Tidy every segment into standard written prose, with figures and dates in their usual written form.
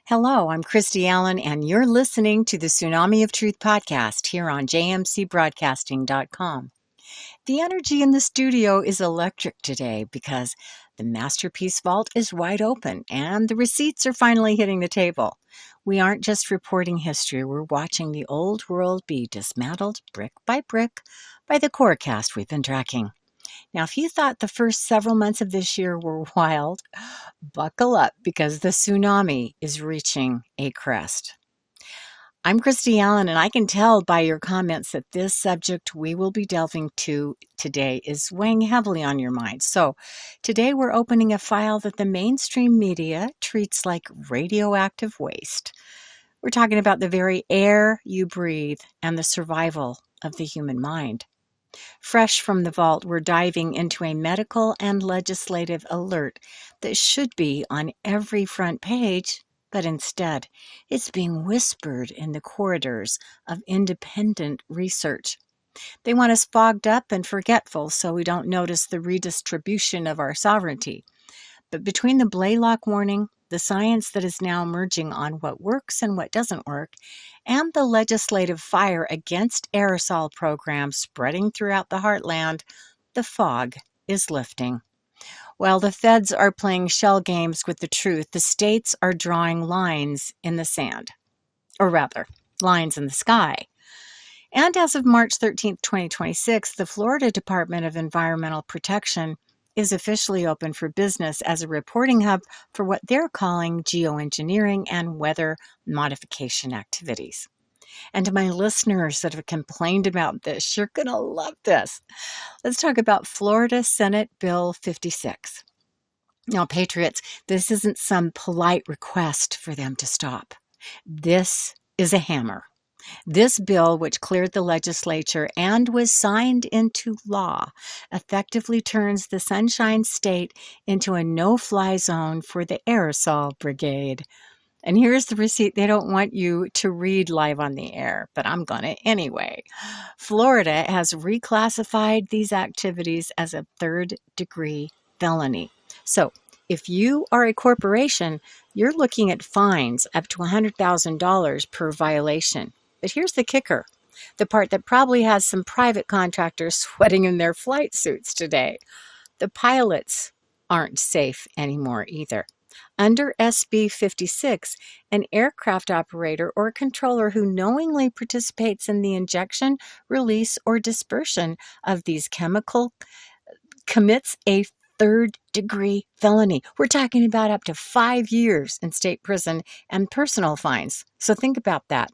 Hello, I'm Kristy Allen, and you're listening to the Tsunami of Truth podcast here on jmcbroadcasting.com. The energy in the studio is electric today because the Masterpiece Vault is wide open and the receipts are finally hitting the table. We aren't just reporting history, we're watching the old world be dismantled brick by the core cast we've been tracking. Now, if you thought the first several months of this year were wild, buckle up because the tsunami is reaching a crest. I'm Kristy Allen, and I can tell by your comments that this subject we will be delving to today is weighing heavily on your mind. So today we're opening a file that the mainstream media treats like radioactive waste. We're talking about the very air you breathe and the survival of the human mind. Fresh from the vault, we're diving into a medical and legislative alert that should be on every front page, but instead, it's being whispered in the corridors of independent research. They want us fogged up and forgetful so we don't notice the redistribution of our sovereignty. But between the Blaylock warning, the science that is now emerging on what works and what doesn't work, and the legislative fire against aerosol programs spreading throughout the heartland, the fog is lifting. While the feds are playing shell games with the truth, the states are drawing lines in the sand, or rather, lines in the sky. And as of March 13, 2026, the Florida Department of Environmental Protection is officially open for business as a reporting hub for what they're calling geoengineering and weather modification activities. And to my listeners that have complained about this, you're going to love this. Let's talk about Florida Senate Bill 56. Now, Patriots, this isn't some polite request for them to stop. This is a hammer. This bill, which cleared the legislature and was signed into law, effectively turns the Sunshine State into a no-fly zone for the aerosol brigade. And here's the receipt they don't want you to read live on the air, but I'm going to anyway. Florida has reclassified these activities as a third-degree felony. So if you are a corporation, you're looking at fines up to $100,000 per violation. But here's the kicker, the part that probably has some private contractors sweating in their flight suits today. The pilots aren't safe anymore either. Under SB 56, an aircraft operator or controller who knowingly participates in the injection, release, or dispersion of these chemicals commits a third-degree felony. We're talking about up to 5 years in state prison and personal fines. So think about that.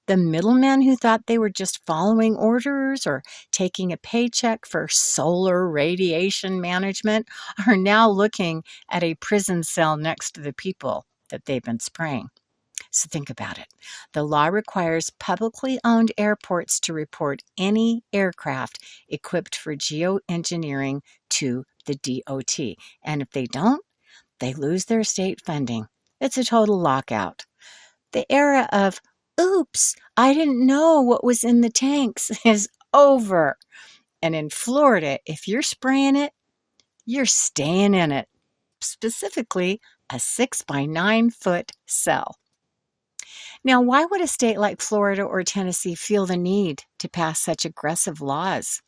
The middlemen who thought they were just following orders or taking a paycheck for solar radiation management are now looking at a prison cell next to the people that they've been spraying. So think about it. The law requires publicly owned airports to report any aircraft equipped for geoengineering to the DOT. And if they don't, they lose their state funding. It's a total lockout. The era of oops, I didn't know what was in the tanks is over. And in Florida, if you're spraying it, you're staying in it. Specifically, a 6 by 9 foot cell. Now, why would a state like Florida or Tennessee feel the need to pass such aggressive laws?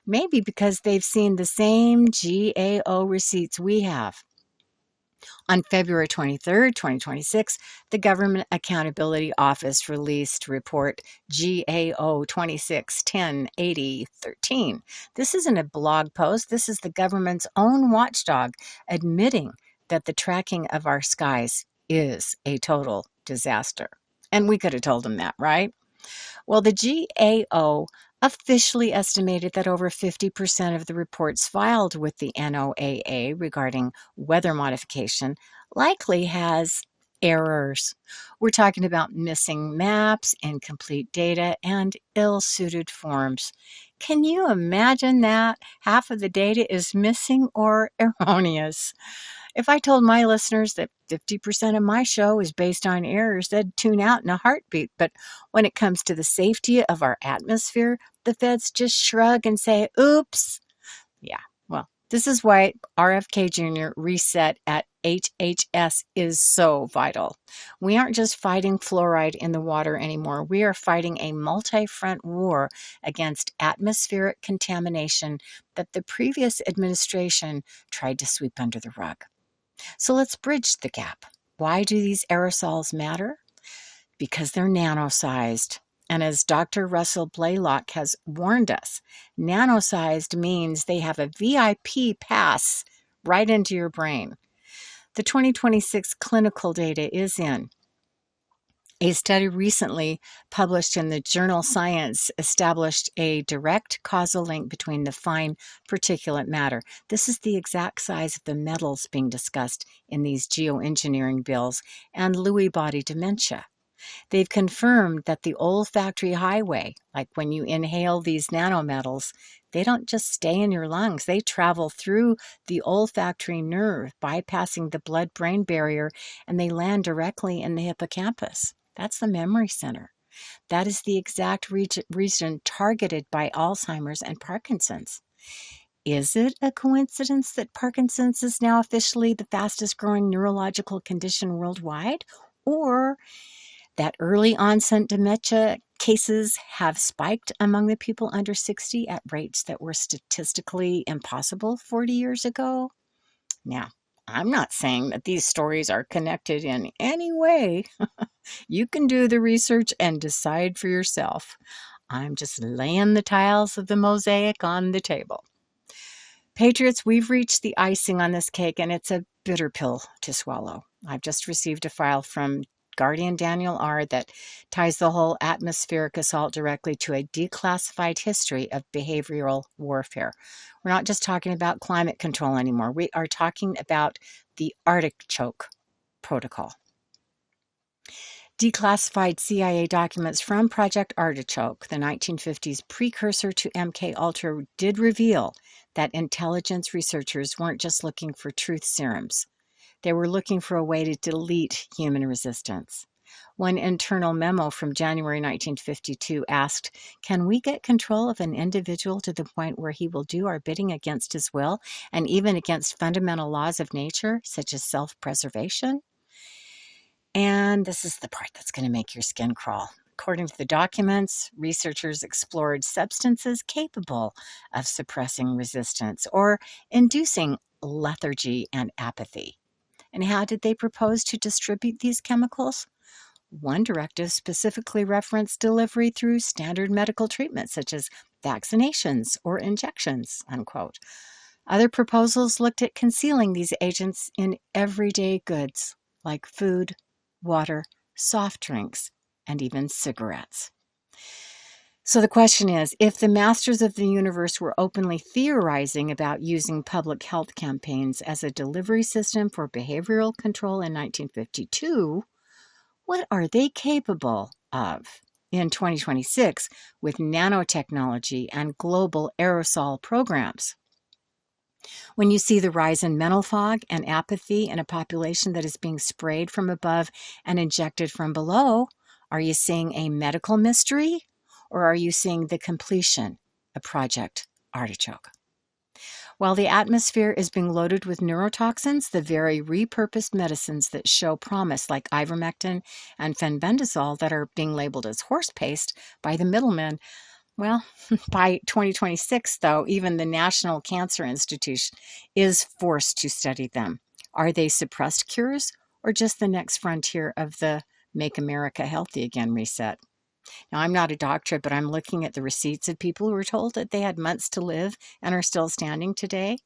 Maybe because they've seen the same GAO receipts we have. On February 23, 2026, the Government Accountability Office released report GAO 26-10-80-13. This isn't a blog post. This is the government's own watchdog admitting that the tracking of our skies is a total disaster. And we could have told them that, right? Well, the GAO officially estimated that over 50% of the reports filed with the NOAA regarding weather modification likely has errors. We're talking about missing maps, incomplete data, and ill-suited forms. Can you imagine that? Half of the data is missing or erroneous. If I told my listeners that 50% of my show is based on errors, they'd tune out in a heartbeat. But when it comes to the safety of our atmosphere, the feds just shrug and say, oops. Yeah, well, This is why RFK Jr. reset at HHS is so vital. We aren't just fighting fluoride in the water anymore. We are fighting a multi-front war against atmospheric contamination that the previous administration tried to sweep under the rug. So let's bridge the gap. Why do these aerosols matter? Because they're nano-sized. And as Dr. Russell Blaylock has warned us, nano-sized means they have a VIP pass right into your brain. The 2026 clinical data is in. A study recently published in the journal Science established a direct causal link between the fine particulate matter. This is the exact size of the metals being discussed in these geoengineering bills and Lewy body dementia. They've confirmed that the olfactory highway, like when you inhale these nanometals, they don't just stay in your lungs. They travel through the olfactory nerve, bypassing the blood-brain barrier, and they land directly in the hippocampus. That's the memory center. That is the exact region targeted by Alzheimer's and Parkinson's. Is it a coincidence that Parkinson's is now officially the fastest growing neurological condition worldwide? Or that early onset dementia cases have spiked among the people under 60 at rates that were statistically impossible 40 years ago? Now, I'm not saying that these stories are connected in any way. You can do the research and decide for yourself. I'm just laying the tiles of the mosaic on the table. Patriots, we've reached the icing on this cake, and it's a bitter pill to swallow. I've just received a file from Guardian Daniel R. that ties the whole atmospheric assault directly to a declassified history of behavioral warfare. We're not just talking about climate control anymore. We are talking about the Artichoke Protocol. Declassified CIA documents from Project Artichoke, the 1950s precursor to MK Ultra, did reveal that intelligence researchers weren't just looking for truth serums. They were looking for a way to delete human resistance. One internal memo from January 1952 asked, "Can we get control of an individual to the point where he will do our bidding against his will and even against fundamental laws of nature, such as self-preservation?" And this is the part that's going to make your skin crawl. According to the documents, researchers explored substances capable of suppressing resistance or inducing lethargy and apathy. And how did they propose to distribute these chemicals? One directive specifically referenced delivery through standard medical treatment, such as vaccinations or injections, unquote. Other proposals looked at concealing these agents in everyday goods, like food, water, soft drinks, and even cigarettes. So the question is, if the masters of the universe were openly theorizing about using public health campaigns as a delivery system for behavioral control in 1952, what are they capable of in 2026 with nanotechnology and global aerosol programs? When you see the rise in mental fog and apathy in a population that is being sprayed from above and injected from below, are you seeing a medical mystery? Or are you seeing the completion of Project Artichoke? While the atmosphere is being loaded with neurotoxins, the very repurposed medicines that show promise, like ivermectin and fenbendazole, that are being labeled as horse paste by the middlemen, well, by 2026, though, even the National Cancer Institute is forced to study them. Are they suppressed cures or just the next frontier of the Make America Healthy Again reset? Now, I'm not a doctor, but I'm looking at the receipts of people who were told that they had months to live and are still standing today.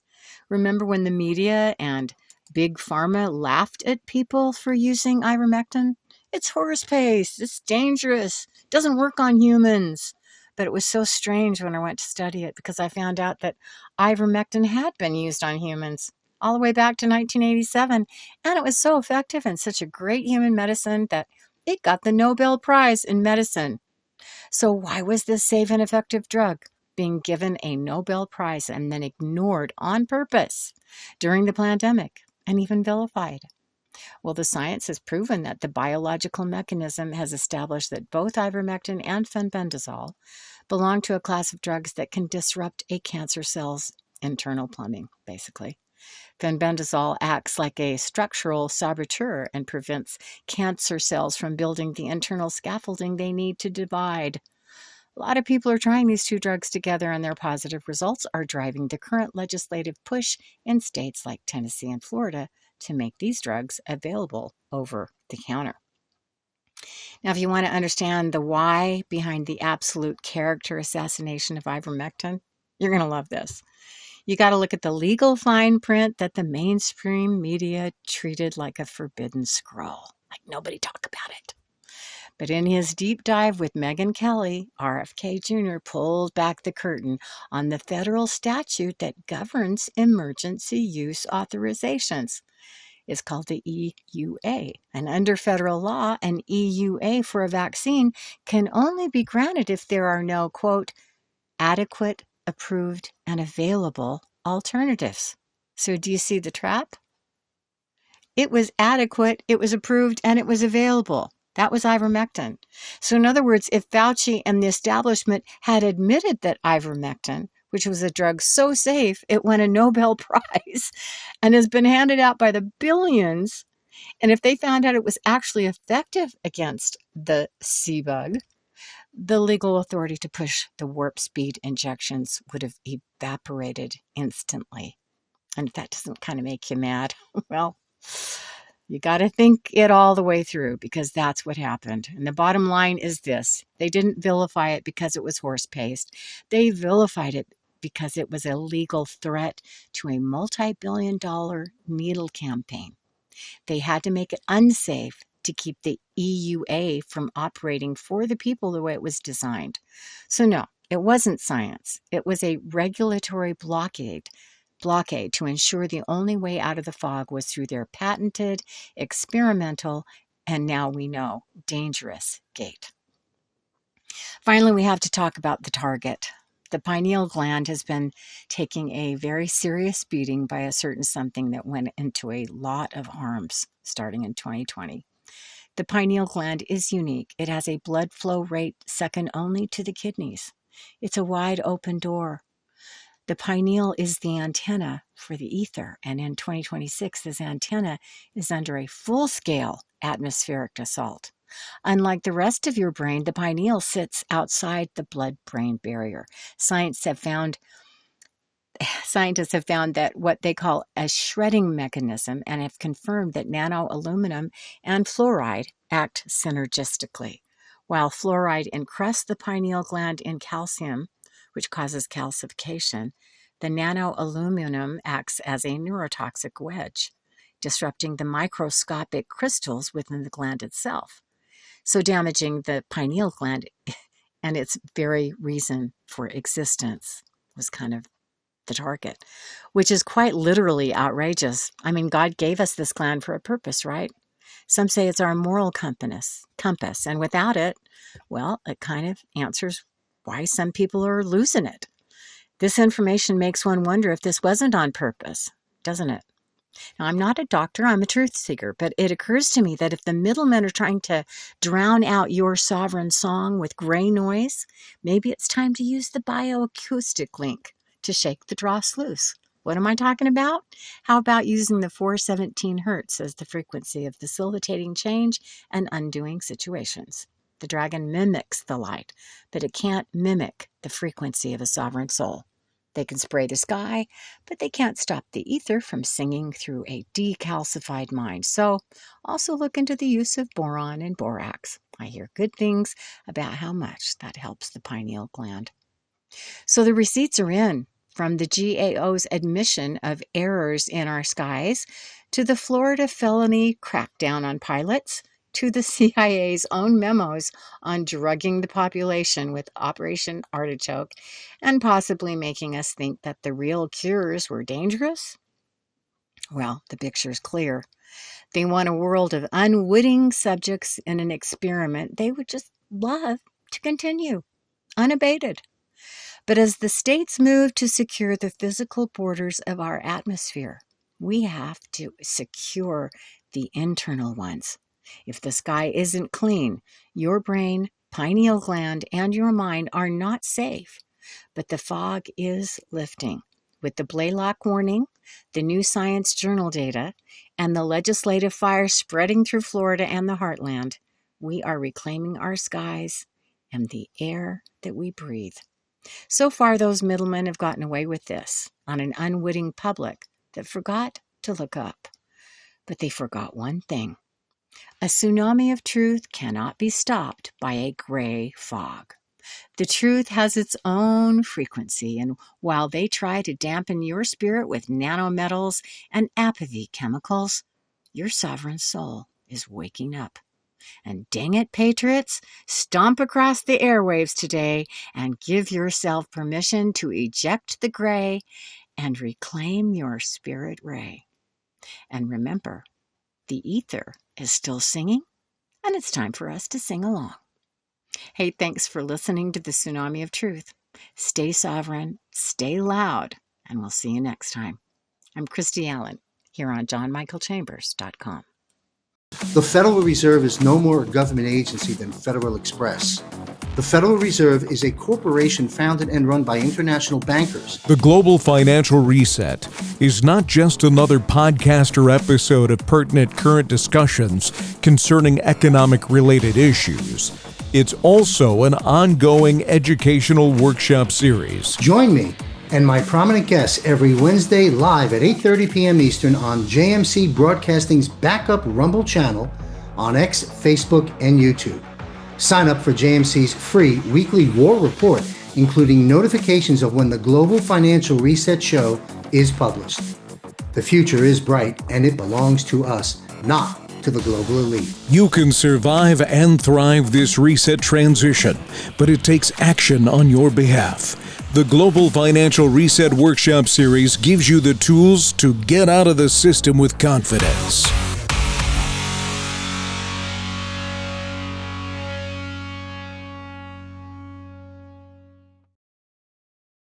Remember when the media and big pharma laughed at people for using ivermectin? It's horse paste. It's dangerous. It doesn't work on humans. But it was so strange when I went to study it because I found out that ivermectin had been used on humans all the way back to 1987. And it was so effective and such a great human medicine that it got the Nobel Prize in medicine. So why was this safe and effective drug being given a Nobel Prize and then ignored on purpose during the pandemic and even vilified? Well, the science has proven that the biological mechanism has established that both ivermectin and fenbendazole belong to a class of drugs that can disrupt a cancer cell's internal plumbing, basically. Fenbendazole acts like a structural saboteur and prevents cancer cells from building the internal scaffolding they need to divide. A lot of people are trying these two drugs together, and their positive results are driving the current legislative push in states like Tennessee and Florida to make these drugs available over the counter. Now, if you want to understand the why behind the absolute character assassination of ivermectin, you're going to love this. You got to look at the legal fine print that the mainstream media treated like a forbidden scroll. Like nobody talk about it. But in his deep dive with Megyn Kelly, RFK Jr. pulled back the curtain on the federal statute that governs emergency use authorizations. It's called the EUA. And under federal law, an EUA for a vaccine can only be granted if there are no, quote, adequate, approved, and available alternatives. So do you see the trap? It was adequate, it was approved, and it was available. That was ivermectin. So in other words, if Fauci and the establishment had admitted that ivermectin, which was a drug so safe it won a Nobel Prize and has been handed out by the billions, and if they found out it was actually effective against the sea bug, the legal authority to push the warp speed injections would have evaporated instantly. And if that doesn't kind of make you mad, well, you got to think it all the way through, because that's what happened. And the bottom line is this. They didn't vilify it because it was horse paste. They vilified it because it was a legal threat to a multi-billion-dollar needle campaign. They had to make it unsafe to keep the EUA from operating for the people the way it was designed. So no, it wasn't science. It was a regulatory blockade to ensure the only way out of the fog was through their patented, experimental, and now we know, dangerous gate. Finally, we have to talk about the target. The pineal gland has been taking a very serious beating by a certain something that went into a lot of harms starting in 2020. The pineal gland is unique. It has a blood flow rate second only to the kidneys. It's a wide open door. The pineal is the antenna for the ether, and in 2026, this antenna is under a full-scale atmospheric assault. Unlike the rest of your brain, the pineal sits outside the blood-brain barrier. Scientists have found that what they call a shredding mechanism, and have confirmed that nano-aluminum and fluoride act synergistically. While fluoride encrusts the pineal gland in calcium, which causes calcification, the nano-aluminum acts as a neurotoxic wedge, disrupting the microscopic crystals within the gland itself, so damaging the pineal gland and its very reason for existence was kind of the target, which is quite literally outrageous. I mean, God gave us this gland for a purpose, right? Some say it's our moral compass, and without it, well, it kind of answers why some people are losing it. This information makes one wonder if this wasn't on purpose, doesn't it? Now, I'm not a doctor, I'm a truth seeker, but it occurs to me that if the middlemen are trying to drown out your sovereign song with gray noise, maybe it's time to use the bioacoustic link to shake the dross loose. What am I talking about? How about using the 417 hertz as the frequency of facilitating change and undoing situations? The dragon mimics the light, but it can't mimic the frequency of a sovereign soul. They can spray the sky, but they can't stop the ether from singing through a decalcified mind. So also look into the use of boron and borax. I hear good things about how much that helps the pineal gland. So the receipts are in, from the GAO's admission of errors in our skies, to the Florida felony crackdown on pilots, to the CIA's own memos on drugging the population with Operation Artichoke and possibly making us think that the real cures were dangerous? Well, the picture's clear. They want a world of unwitting subjects in an experiment they would just love to continue, unabated. But as the states move to secure the physical borders of our atmosphere, we have to secure the internal ones. If the sky isn't clean, your brain, pineal gland, and your mind are not safe. But the fog is lifting. With the Blaylock warning, the new science journal data, and the legislative fire spreading through Florida and the heartland, we are reclaiming our skies and the air that we breathe. So far, those middlemen have gotten away with this on an unwitting public that forgot to look up. But they forgot one thing. A tsunami of truth cannot be stopped by a gray fog. The truth has its own frequency, and while they try to dampen your spirit with nanometals and apathy chemicals, your sovereign soul is waking up. And dang it, patriots, stomp across the airwaves today and give yourself permission to eject the gray and reclaim your spirit ray. And remember, the ether is still singing, and it's time for us to sing along. Hey, thanks for listening to the Tsunami of Truth. Stay sovereign, stay loud, and we'll see you next time. I'm Kristy Allen, here on johnmichaelchambers.com. The Federal Reserve is no more a government agency than Federal Express. The Federal Reserve is a corporation founded and run by international bankers. The Global Financial Reset is not just another podcast or episode of pertinent current discussions concerning economic-related issues. It's also an ongoing educational workshop series. Join me and my prominent guests every Wednesday live at 8:30 p.m. Eastern on JMC Broadcasting's backup Rumble channel on X, Facebook, and YouTube. Sign up for JMC's free weekly war report, including notifications of when the Global Financial Reset show is published. The future is bright, and it belongs to us, not to the global elite. You can survive and thrive this reset transition, but it takes action on your behalf. The Global Financial Reset Workshop Series gives you the tools to get out of the system with confidence.